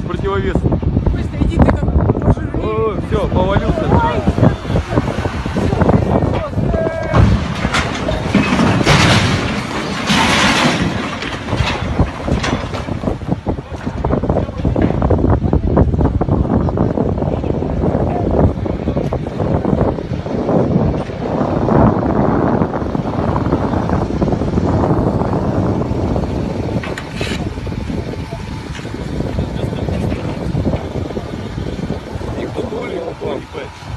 противовес. Быстро иди, ты как пожирнее. О, все, повалился. Никто более не